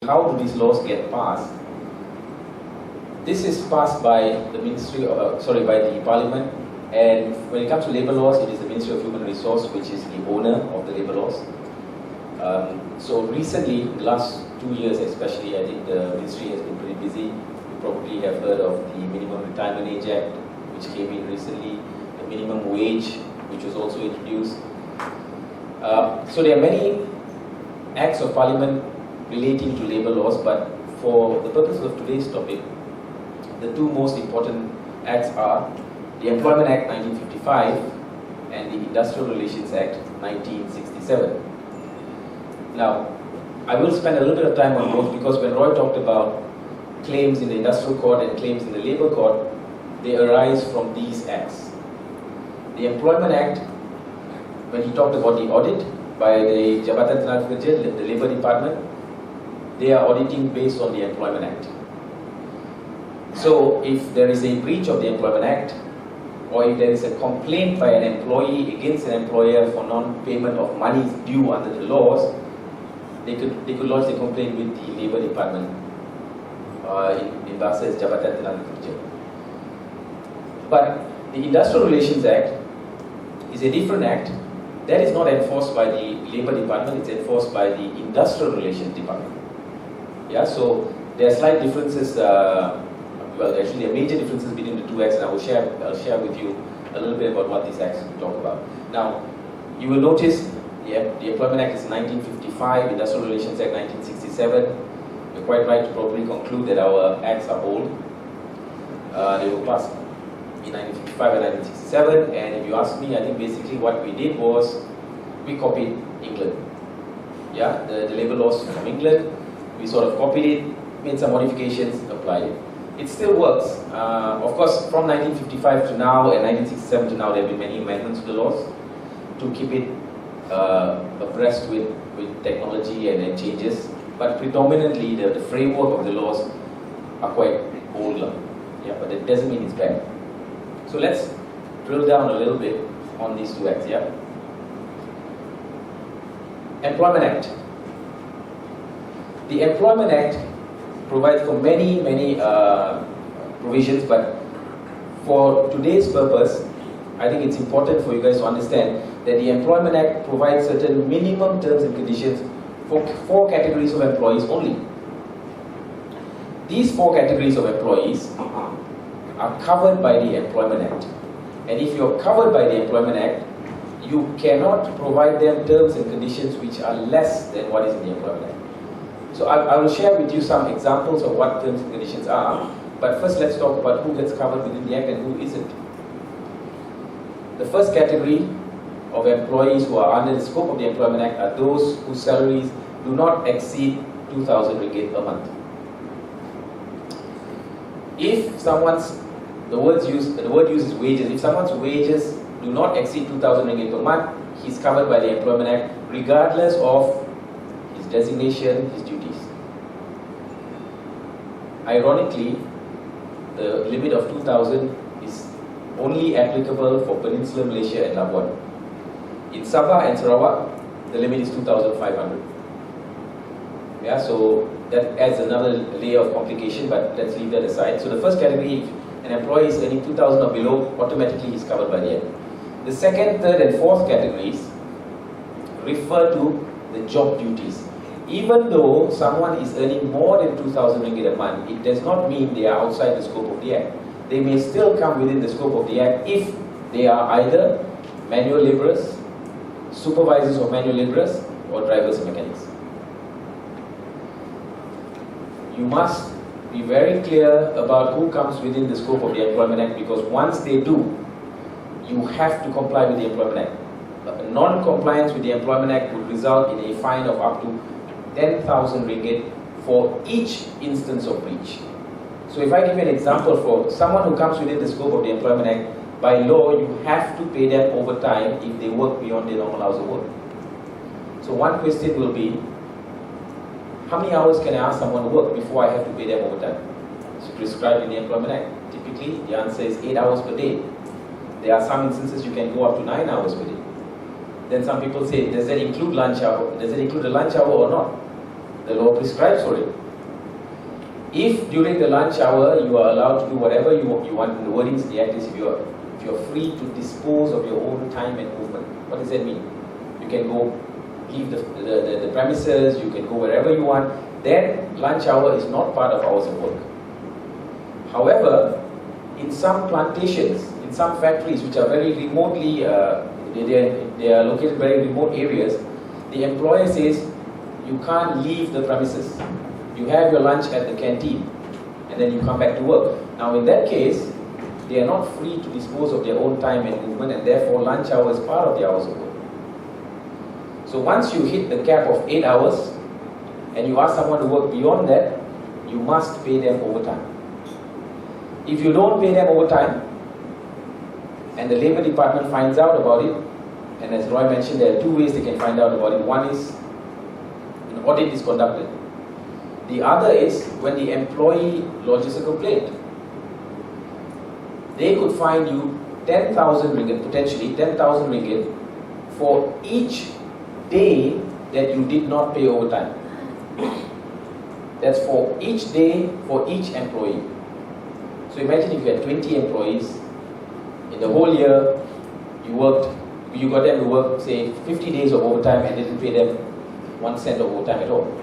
How do these laws get passed? This is passed by the by the Parliament, and when it comes to labour laws, it is the Ministry of Human Resource which is the owner of the labour laws. So recently, the last 2 years especially, I think the ministry has been pretty busy. You probably have heard of the Minimum Retirement Age Act, which came in recently, the minimum wage, which was also introduced. So there are many acts of Parliament relating to labour laws, but for the purpose of today's topic, the two most important acts are the Employment Act 1955 and the Industrial Relations Act 1967. Now, I will spend a little bit of time on both because when Roy talked about claims in the Industrial Court and claims in the Labour Court, they arise from these acts. The Employment Act, when he talked about the audit by the Jabatan Tenaga Kerja, the Labour Department, they are auditing based on the Employment Act. So, if there is a breach of the Employment Act, or if there is a complaint by an employee against an employer for non-payment of monies due under the laws, they could lodge the complaint with the Labour Department in Bahasa Jabatan Tenaga Kerja. But the Industrial Relations Act is a different act. That is not enforced by the Labour Department, it's enforced by the Industrial Relations Department. Yeah, so there are slight differences, actually there are major differences between the two acts, and I'll share with you a little bit about what these acts talk about. Now, you will notice the Employment Act is 1955, Industrial Relations Act 1967. You're quite right to probably conclude that our acts are old. They were passed in 1955 and 1967, and if you ask me, I think basically what we did was we copied England. Yeah, the labour laws from England, we sort of copied it, made some modifications, applied it. It still works. Of course, from 1955 to now and 1967 to now, there have been many amendments to the laws to keep it abreast with technology and changes. But predominantly, the framework of the laws are quite older. Yeah, but it doesn't mean it's bad. So let's drill down a little bit on these two acts. Yeah. Employment Act. The Employment Act provides for many provisions, but for today's purpose, I think it's important for you guys to understand that the Employment Act provides certain minimum terms and conditions for 4 categories of employees only. These 4 categories of employees are covered by the Employment Act. And if you're covered by the Employment Act, you cannot provide them terms and conditions which are less than what is in the Employment Act. So I will share with you some examples of what terms and conditions are, but first let's talk about who gets covered within the Act and who isn't. The first category of employees who are under the scope of the Employment Act are those whose salaries do not exceed 2,000 ringgit per month. If the word used is wages. If someone's wages do not exceed 2,000 ringgit per month, he's covered by the Employment Act, regardless of his designation, his duties. Ironically, the limit of 2,000 is only applicable for Peninsular Malaysia and Labuan. In Sabah and Sarawak, the limit is 2,500. Yeah, so that adds another layer of complication, but let's leave that aside. So the first category, if an employee is earning 2,000 or below, automatically he's covered by the Act. The second, third and fourth categories refer to the job duties. Even though someone is earning more than 2,000 ringgit a month, it does not mean they are outside the scope of the Act. They may still come within the scope of the Act if they are either manual labourers, supervisors of manual labourers, or drivers and mechanics. You must be very clear about who comes within the scope of the Employment Act, because once they do, you have to comply with the Employment Act. Non-compliance with the Employment Act would result in a fine of up to 10,000 ringgit for each instance of breach. So if I give you an example for someone who comes within the scope of the Employment Act, by law you have to pay them overtime if they work beyond their normal hours of work. So one question will be, how many hours can I ask someone to work before I have to pay them overtime? It's prescribed in the Employment Act. Typically, the answer is 8 hours per day. There are some instances you can go up to 9 hours per day. Then some people say, does that include lunch hour? Does it include a lunch hour or not? The law prescribes for it. If during the lunch hour you are allowed to do whatever you want, the wordings in the act is if you're free to dispose of your own time and movement. What does that mean? You can go leave the premises, you can go wherever you want. Then lunch hour is not part of hours of work. However, in some plantations, in some factories which are very remotely, they are located in very remote areas, the employer says you can't leave the premises. You have your lunch at the canteen and then you come back to work. Now in that case, they are not free to dispose of their own time and movement, and therefore lunch hour is part of the hours of work. So once you hit the cap of 8 hours and you ask someone to work beyond that, you must pay them overtime. If you don't pay them overtime and the Labour Department finds out about it, and as Roy mentioned, there are two ways they can find out about it. One is an audit is conducted. The other is when the employee lodges a complaint. They could fine you 10,000 ringgit, potentially 10,000 ringgit, for each day that you did not pay overtime. That's for each day for each employee. So imagine if you had 20 employees, in the whole year you got them to work, say, 50 days of overtime and didn't pay them 1 cent of overtime at all.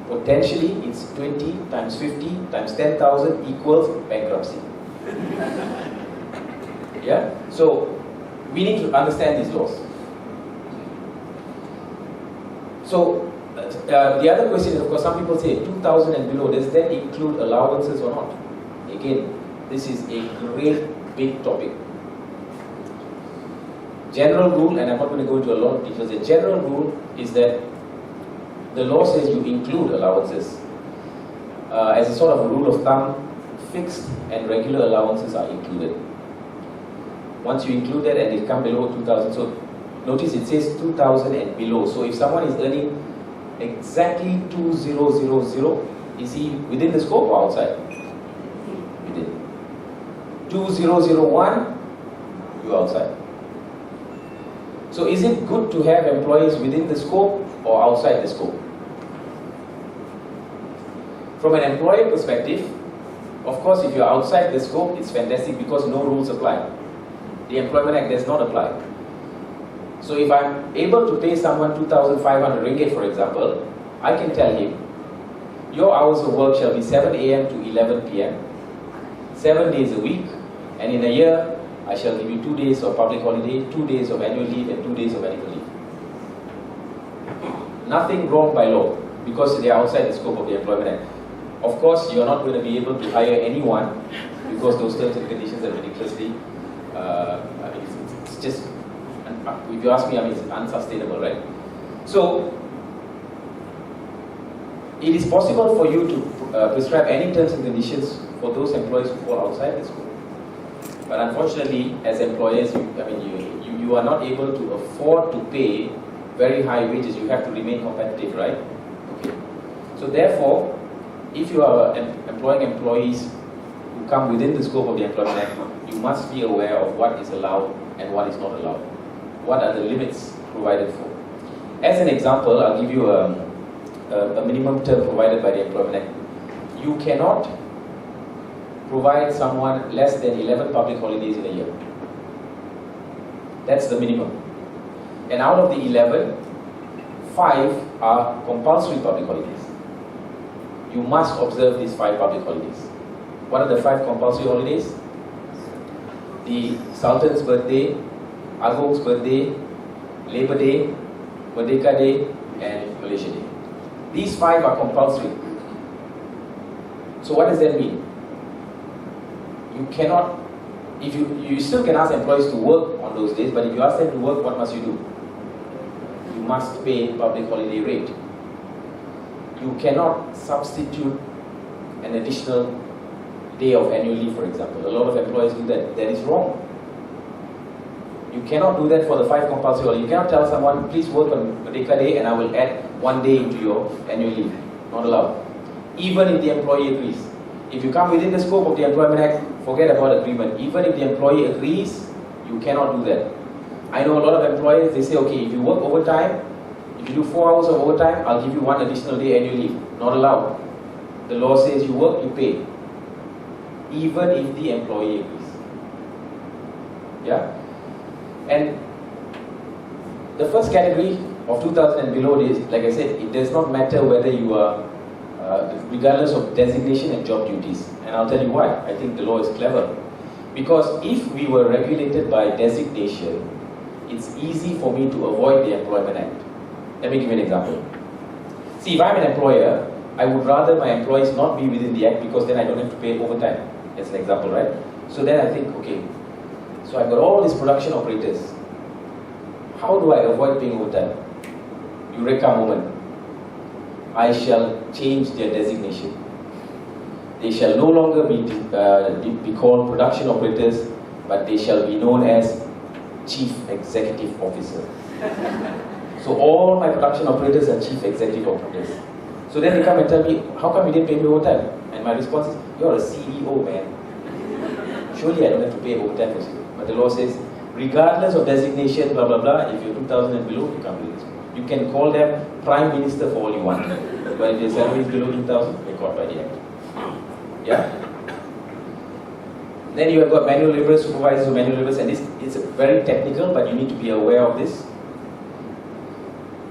Potentially, it's 20 times 50 times 10,000 equals bankruptcy. Yeah? So, we need to understand these laws. So, the other question is, of course, some people say 2,000 and below, does that include allowances or not? Again, this is a great big topic. General rule, and I'm not going to go into a lot of details, the general rule is that the law says you include allowances. As a sort of a rule of thumb, fixed and regular allowances are included. Once you include that and they come below 2,000, so notice it says 2,000 and below. So if someone is earning exactly 2,000, is he within the scope or outside? Within. 2,001, you're outside. So is it good to have employees within the scope or outside the scope? From an employer perspective, of course, if you're outside the scope, it's fantastic because no rules apply. The Employment Act does not apply. So if I'm able to pay someone 2,500 ringgit, for example, I can tell him, your hours of work shall be 7 a.m. to 11 p.m., 7 days a week, and in a year, I shall give you 2 days of public holiday, 2 days of annual leave, and 2 days of medical leave. Nothing wrong by law, because they are outside the scope of the Employment Act. Of course, you are not going to be able to hire anyone, because those terms and conditions are ridiculously, it's just, if you ask me, it's unsustainable, right? So, it is possible for you to prescribe any terms and conditions for those employees who fall outside the scope. But unfortunately, as employers, you are not able to afford to pay very high wages. You have to remain competitive, right? Okay. So therefore, if you are employing employees who come within the scope of the Employment Act, you must be aware of what is allowed and what is not allowed. What are the limits provided for? As an example, I'll give you a minimum term provided by the Employment Act. You cannot provide someone less than 11 public holidays in a year. That's the minimum. And out of the 11, 5 are compulsory public holidays. You must observe these 5 public holidays. What are the 5 compulsory holidays? The Sultan's birthday, Agong's birthday, Labor Day, Merdeka Day, and Malaysia Day. These 5 are compulsory. So what does that mean? You cannot, if you still can ask employees to work on those days, but if you ask them to work, what must you do? You must pay public holiday rate. You cannot substitute an additional day of annual leave, for example. A lot of employers do that. That is wrong. You cannot do that for the 5 compulsory holidays. You cannot tell someone, please work on Merdeka Day and I will add 1 day into your annual leave. Not allowed. Even if the employee agrees. If you come within the scope of the Employment Act, forget about agreement. Even if the employee agrees, you cannot do that. I know a lot of employers, they say, okay, if you work overtime, if If you do 4 hours of overtime, I'll give you 1 additional day annual leave. Not allowed. The law says you work, you pay. Even if the employee agrees. Yeah? And the first category of 2000 and below is, like I said, it does not matter whether you are, regardless of designation and job duties. And I'll tell you why. I think the law is clever. Because if we were regulated by designation, it's easy for me to avoid the Employment Act. Let me give you an example. See, if I'm an employer, I would rather my employees not be within the Act because then I don't have to pay overtime. That's an example, right? So then I think, okay, so I've got all these production operators. How do I avoid paying overtime? Eureka moment. I shall change their designation. They shall no longer be called production operators, but they shall be known as Chief Executive Officer. So all my production operators are Chief Executive Operators. So then they come and tell me, how come you didn't pay me overtime? And my response is, you're a CEO, man. Surely I don't have to pay overtime for you. But the law says, regardless of designation, blah, blah, blah, if you're 2000 and below, you can't do this. You can call them Prime Minister for all you want. But if their salary is below 2000, they're caught by the Act. Yeah? Then you have got manual laborers, supervisors of manual laborers, and this is very technical, but you need to be aware of this.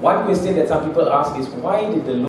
One question that some people ask is, why did the law